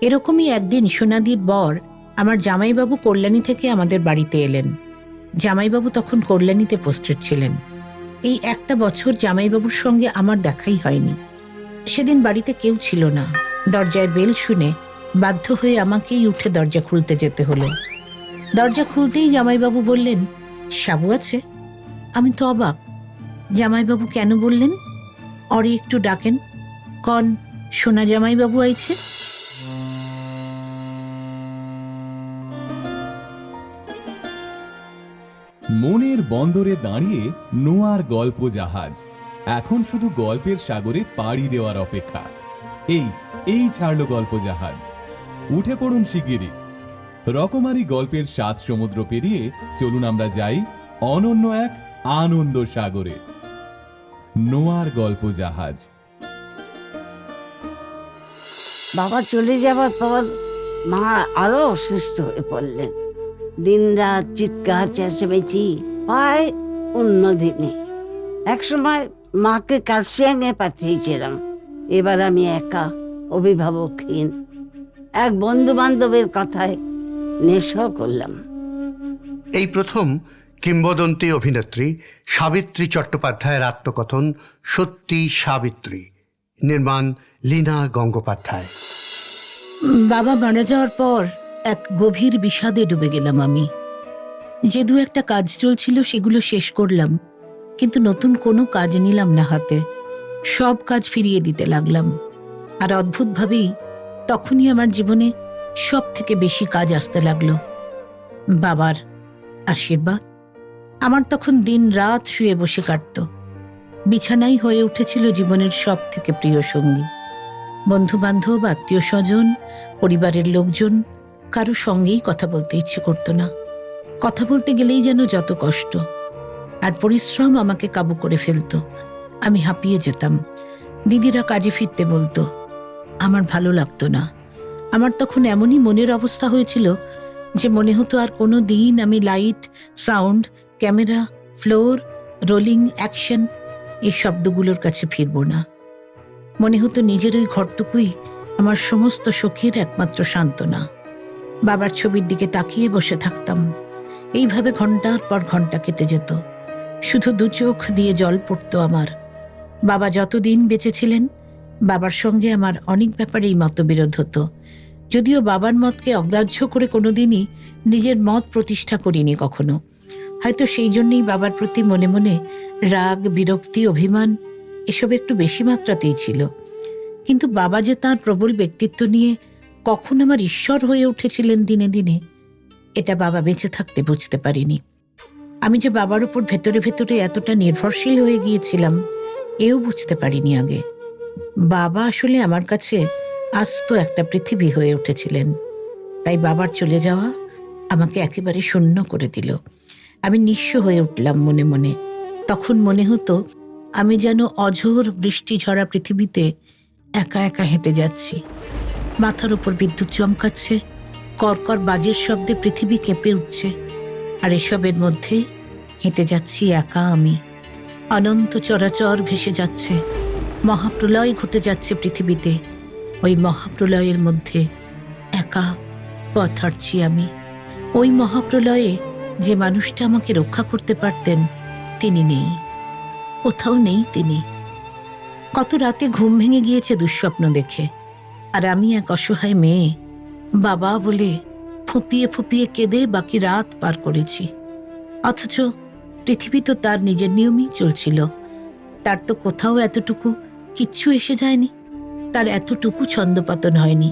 এরকমই একদিন সোনাদির বর আমার জামাইবাবু কল্যাণী থেকে আমাদের বাড়িতে এলেন। জামাইবাবু তখন কল্যাণীতে পোস্টেড ছিলেন। এই একটা বছর জামাইবাবুর সঙ্গে আমার দেখাই হয়নি। সেদিন বাড়িতে কেউ ছিল না। দরজায় বেল শুনে বাধ্য হয়ে আমাকেই উঠে দরজা খুলতে যেতে হলো। দরজা খুলতেই জামাইবাবু বললেন, সাবু আছে? আমি তো অবাক। জামাইবাবু কেন বললেন? অরে একটু ডাকেন, কন সোনা জামাইবাবু আইছে। মনের বন্দরে দাঁড়িয়ে নোয়ার গল্প জাহাজ এখন শুধু গল্পের সাগরে পাড়ি দেওয়ার অপেক্ষা। এই ছাড়লো গল্প জাহাজ। উঠে পড়ুন শিগগিরই। রকমারি গল্পের 7 সমুদ্র পেরিয়ে চলুন আমরা যাই অনন্য এক আনন্দ সাগরে। নোয়ার গল্প জাহাজ। বাবা চলে যাবার পর মা আরো অসুস্থ হয়ে পড়লেন। দিনরাত চিৎকার চেঁচামেচি, পায় উন্নতি নেই। একসময় মাকে কার্শিয়াঙে পাঠিয়েছিলাম। এবার আমি একা, অভিভাবকহীন। এক বন্ধু বান্ধবের কথায় নেশা করলাম। এই প্রথম কিংবদন্তি অভিনেত্রী সাবিত্রী চট্টোপাধ্যায়ের আত্মকথন সত্যি সাবিত্রী। নির্মাণ লীনা গঙ্গোপাধ্যায়। বাবা মারা যাওয়ার পর এক গভীর বিষাদে ডুবে গেলাম আমি। যে দু একটা কাজ চলছিল সেগুলো শেষ করলাম, কিন্তু নতুন কোনো কাজ নিলাম না হাতে। সব কাজ ফিরিয়ে দিতে লাগলাম। আর অদ্ভুতভাবেই তখনই আমার জীবনে সব থেকে বেশি কাজ আসতে লাগলো বাবার আশীর্বাদ। আমার তখন দিন রাত শুয়ে বসে কাটত। বিছানাই হয়ে উঠেছিল জীবনের সব থেকে প্রিয় সঙ্গী। বন্ধু বান্ধব, আত্মীয় স্বজন, পরিবারের লোকজন, কারো সঙ্গেই কথা বলতে ইচ্ছে করতো না। কথা বলতে গেলেই যেন যত কষ্ট আর পরিশ্রম আমাকে কাবু করে ফেলতো। আমি হাঁপিয়ে যেতাম। দিদিরা কাজে ফিরতে বলতো, আমার ভালো লাগতো না। আমার তখন এমনই মনের অবস্থা হয়েছিল যে মনে হতো আর কোনো দিন আমি light, sound, camera, floor, rolling, action এই শব্দগুলোর কাছে ফিরব না। মনে হতো নিজের ওই ঘরটুকুই আমার সমস্ত সুখের একমাত্র সান্ত্বনা। বাবার ছবির দিকে তাকিয়ে বসে থাকতাম। এইভাবে ঘন্টার পর ঘন্টা কেটে যেত। শুধু দু চোখ দিয়ে জল পড়তো আমার। বাবা যতদিন বেঁচে ছিলেন বাবার সঙ্গে আমার অনেক ব্যাপারেই মতবিরোধ হতো। যদিও বাবার মতকে অগ্রাহ্য করে কোনোদিনই নিজের মত প্রতিষ্ঠা করিনি কখনো। হয়তো সেই জন্যই বাবার প্রতি মনে মনে রাগ, বিরক্তি, অভিমান এসব একটু বেশি মাত্রাতেই ছিল। কিন্তু বাবা যে তাঁর প্রবল ব্যক্তিত্ব নিয়ে কখন আমার ঈশ্বর হয়ে উঠেছিলেন দিনে দিনে, এটা বাবা বেঁচে থাকতে বুঝতে পারিনি। আমি যে বাবার উপর ভেতরে ভেতরে এতটা নির্ভরশীল হয়ে গিয়েছিলাম এও বুঝতে পারিনি আগে। বাবা আসলে আমার কাছে আস্ত একটা পৃথিবী হয়ে উঠেছিলেন। তাই বাবার চলে যাওয়া আমাকে একেবারে শূন্য করে দিল। আমি নিঃস্ব হয়ে উঠলাম মনে মনে। তখন মনে হতো আমি যেন অঝোর বৃষ্টি ঝরা পৃথিবীতে একা একা হেঁটে যাচ্ছি। মাথার উপর বিদ্যুৎ চমকাচ্ছে, কর্কর বাজের শব্দে পৃথিবী কেঁপে উঠছে, আর এসবের মধ্যে হেঁটে যাচ্ছি একা আমি। অনন্ত চরাচর ভেসে যাচ্ছে, মহাপ্রলয় ঘটে যাচ্ছে পৃথিবীতে। ওই মহাপ্রলয়ের মধ্যে একা পথ হাঁটছি আমি। ওই মহাপ্রলয়ে যে মানুষটা আমাকে রক্ষা করতে পারতেন তিনি নেই, কোথাও নেই তিনি। কত রাতে ঘুম ভেঙে গিয়েছে দুঃস্বপ্ন দেখে, আর আমি এক অসহায় মেয়ে বাবা বলে ফুঁপিয়ে ফুঁপিয়ে কেঁদে বাকি রাত পার করেছি। অথচ পৃথিবী তো তার নিজের নিয়মেই চলছিল। তার তো কোথাও এতটুকু কিচ্ছু এসে যায়নি, তার এতটুকু ছন্দপতন হয়নি।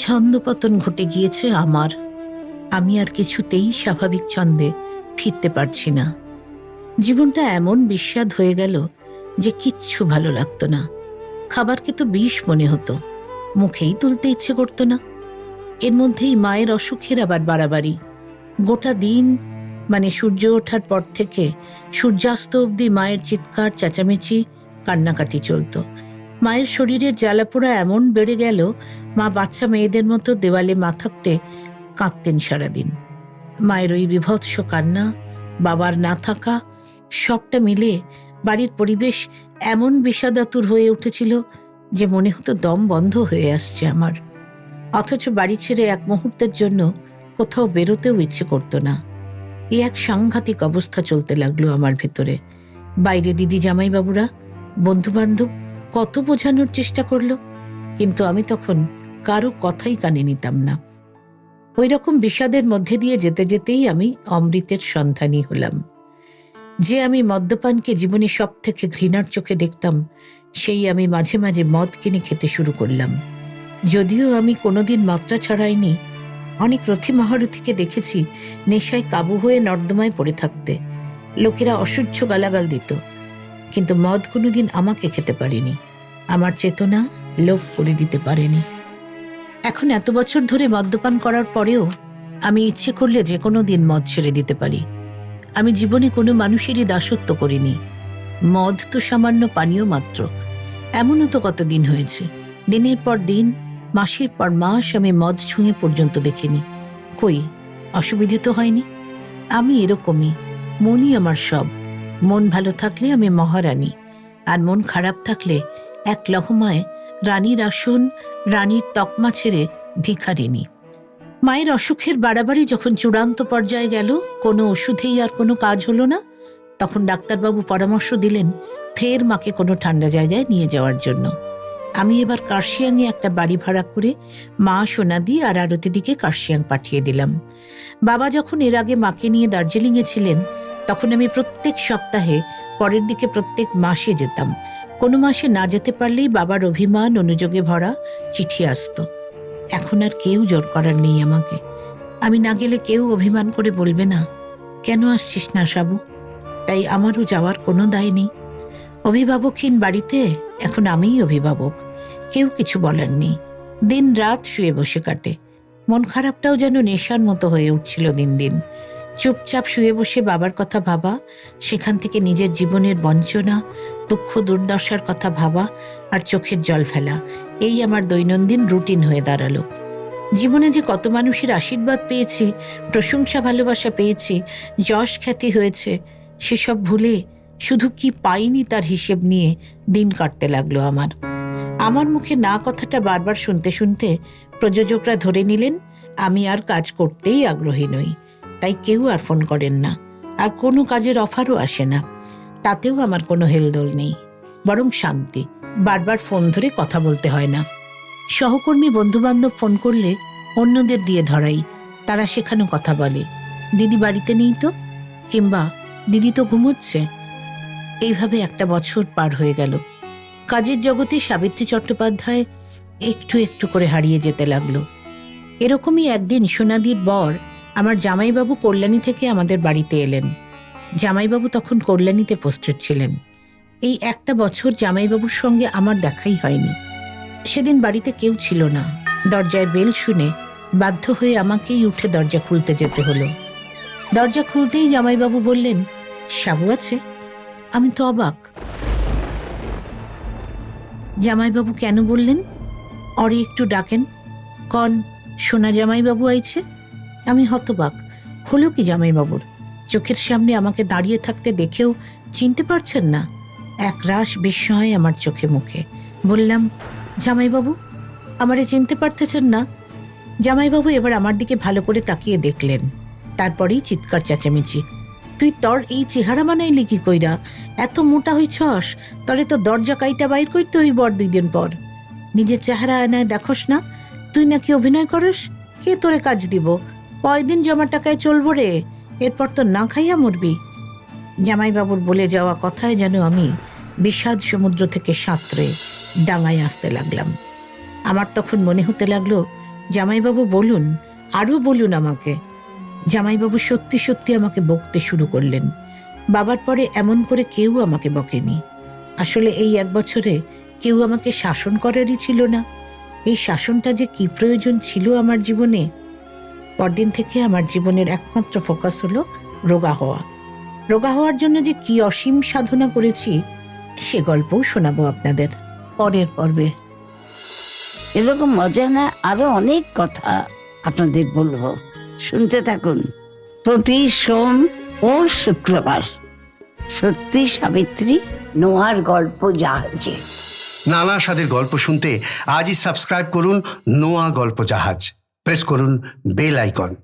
ছন্দপতন ঘটে গিয়েছে আমার। আমি আর কিছুতেই স্বাভাবিক ছন্দে ফিরতে পারছি না। জীবনটা এমন বিস্বাদ হয়ে গেল যে কিচ্ছু ভালো লাগতো না। খাবারকে তো বিষ মনে হতো, মুখেই তুলতে ইচ্ছে করতো না। এর মধ্যেই মায়ের অসুখের আবার বাড়াবাড়ি। গোটা দিন মানে সূর্য ওঠার পর থেকে সূর্যাস্ত অবধি মায়ের চিৎকার, চেঁচামেচি, কান্নাকাটি চলত। মায়ের শরীরের জ্বালাপোড়া এমন বেড়ে গেল, মা বাচ্চা মেয়েদের মতো দেওয়ালে মাথাকটে কাঁদতেন সারাদিন। মায়ের ওই বিভৎস কান্না, বাবার না থাকা, সবটা মিলে বাড়ির পরিবেশ এমন বিষাদাতুর হয়ে উঠেছিল যে মনে হতো দম বন্ধ হয়ে আসছে আমার। অথচ বাড়ি ছেড়ে এক মুহূর্তের জন্য কোথাও বেরোতেও ইচ্ছে করতো না। এই এক সাংঘাতিক অবস্থা চলতে লাগলো আমার ভেতরে। বাইরে দিদি জামাইবাবুরা, বন্ধু বান্ধব কত বোঝানোর চেষ্টা করলো, কিন্তু আমি তখন কারো কথাই কানে নিতাম না। ওই রকম বিষাদের মধ্যে দিয়ে যেতে যেতেই আমি অমৃতের সন্ধানী হলাম। যে আমি মদ্যপানকে জীবনে সব থেকে ঘৃণার চোখে দেখতাম, সেই আমি মাঝে মাঝে মদ কিনে খেতে শুরু করলাম। যদিও আমি কোনোদিন মাত্রা ছাড়াইনি, অনেক রথী মহারথীকে দেখেছি নেশায় কাবু হয়ে নর্দমায় পড়ে থাকতে। লোকেরা অসহ্য গালাগাল দিত, কিন্তু মদ কোনোদিন আমাকে খেতে পারেনি, আমার চেতনা লোপ করে দিতে পারেনি। এখন এত বছর ধরে মদ্যপান করার পরেও আমি ইচ্ছে করলে যে কোনো দিন মদ ছেড়ে দিতে পারি। আমি জীবনে কোনো মানুষেরই দাসত্ব করিনি। মদ তো সামান্য পানীয় মাত্র। এমনও তো কতদিন হয়েছে, দিনের পর দিন, মাসের পর মাস আমি মদ ছুঁয়ে পর্যন্ত দেখিনি। কই, অসুবিধে তো হয়নি। আমি এরকমই, মনই আমার সব। মন ভালো থাকলে আমি মহারানী, আর মন খারাপ থাকলে এক লহমায় রানীর আসন, রানীর তকমা ছেড়ে ভিখারিনী। মায়ের অসুখের বাড়াবাড়ি যখন চূড়ান্ত পর্যায়ে গেল, কোনো ওষুধেই আর কোনো কাজ হলো না, তখন ডাক্তারবাবু পরামর্শ দিলেন ফের মাকে কোনো ঠান্ডা জায়গায় নিয়ে যাওয়ার জন্য। আমি এবার কার্শিয়াংয়ে একটা বাড়ি ভাড়া করে মা, সোনাদি আর আরতিদিকে কার্শিয়াং পাঠিয়ে দিলাম। বাবা যখন এর আগে মাকে নিয়ে দার্জিলিংয়ে ছিলেন, তখন আমি প্রত্যেক সপ্তাহে, পরের দিকে প্রত্যেক মাসে যেতাম। কোনো মাসে না যেতে পারলেই বাবার অভিমান অনুযোগে ভরা চিঠি আসতো। এখন আর কেউ জোর করার নেই আমাকে। আমি না গেলে কেউ অভিমান করে বলবে না, কেন আসছিস না সাবু? তাই আমারও যাওয়ার কোনো দায় নেই। অভিভাবকহীন বাড়িতে এখন আমিই অভিভাবক, কেউ কিছু বলার নেই। দিন রাত শুয়ে বসে কাটে। মন খারাপটাও যেন নেশার মতো হয়ে উঠছিল দিন দিন। চুপচাপ শুয়ে বসে বাবার কথা ভাবা, সেখান থেকে নিজের জীবনের বঞ্চনা, দুঃখ দুর্দশার কথা ভাবা আর চোখের জল ফেলা, এই আমার দৈনন্দিন রুটিন হয়ে দাঁড়ালো। জীবনে যে কত মানুষের আশীর্বাদ পেয়েছি, প্রশংসা ভালোবাসা পেয়েছি, যশ খ্যাতি হয়েছে, সেসব ভুলে শুধু কি পাইনি তার হিসেব নিয়ে দিন কাটতে লাগলো আমার মুখে না কথাটা বারবার শুনতে শুনতে প্রযোজকরা ধরে নিলেন আমি আর কাজ করতেই আগ্রহী নই। তাই কেউ আর ফোন করেন না, আর কোনো কাজের অফারও আসে না। তাতেও আমার কোনো হেলদোল নেই, বরং শান্তি। বারবার ফোন ধরে কথা বলতে হয় না। সহকর্মী বন্ধুবান্ধব ফোন করলে অন্যদের দিয়ে ধরাই, তারা সেখানেও কথা বলে, দিদি বাড়িতে নেই তো, কিংবা দিদি তো ঘুমোচ্ছে। এইভাবে একটা বছর পার হয়ে গেল। কাজের জগতে সাবিত্রী চট্টোপাধ্যায় একটু একটু করে হারিয়ে যেতে লাগলো। এরকমই একদিন সোনাদির বর আমার জামাইবাবু কল্যাণী থেকে আমাদের বাড়িতে এলেন। জামাইবাবু তখন কল্যাণীতে পোস্টেড ছিলেন। এই একটা বছর জামাইবাবুর সঙ্গে আমার দেখাই হয়নি। সেদিন বাড়িতে কেউ ছিল না। দরজায় বেল শুনে বাধ্য হয়ে আমাকেই উঠে দরজা খুলতে যেতে হলো। দরজা খুলতেই জামাইবাবু বললেন, সাবু আছে? আমি তো অবাক। জামাইবাবু কেন বললেন? অরে একটু ডাকেন, কন সোনা জামাইবাবু আইছে। আমি হতবাক। হলো কি জামাইবাবুর? চোখের সামনে আমাকে দাঁড়িয়ে থাকতে দেখেও চিনতে পারছেন না? এক রাশ বিস্ময় আমার চোখে মুখে। বললাম, জামাইবাবু আমারে চিনতে পারতেছেন না? জামাইবাবু এবার আমার দিকে ভালো করে তাকিয়ে দেখলেন। তারপরেই চিৎকার চেঁচামেচি, তুই তোর এই চেহারা বানাইলি কি কইরা? এত মোটা হইছস, তরে তো দরজা কাইটা বাইর করতে হইব আর 2 দিন পর। নিজের চেহারা আয়নায় দেখোস না? তুই নাকি অভিনয় করস? কে তোরে কাজ দিব? কয়দিন জমা টাকায় চলবো রে, এরপর তো না খাইয়া মরবি। জামাইবাবুর বলে যাওয়া কথায় যেন আমি বিষাদ সমুদ্র থেকে সাঁতরে ডাঙায় আসতে লাগলাম। আমার তখন মনে হতে লাগলো, জামাইবাবু বলুন, আরো বলুন আমাকে। জামাইবাবু সত্যি সত্যি আমাকে বকতে শুরু করলেন। বাবার পরে এমন করে কেউ আমাকে বকেনি। আসলে এই 1 বছরে কেউ আমাকে শাসন করারই ছিল না। এই শাসনটা যে কি প্রয়োজন ছিল আমার জীবনে। পরদিন থেকে আমার জীবনের একমাত্র ফোকাস হলো রোগা হওয়া। রোগা হওয়ার জন্য যে কি অসীম সাধনা করেছি, সে গল্পও শোনাবো আপনাদের পরের পর্বে। এরকম মজা না আরো অনেক কথা আপনাদের বলবো, শুনতে থাকুন। প্রতি সোম ও শুক্রবার সত্যি সাবিত্রী নোয়ার গল্প জাহাজে। নানা স্বাদের গল্প শুনতে আজই সাবস্ক্রাইব করুন নোয়া গল্প জাহাজ। প্রেস করুন বেল আইকন।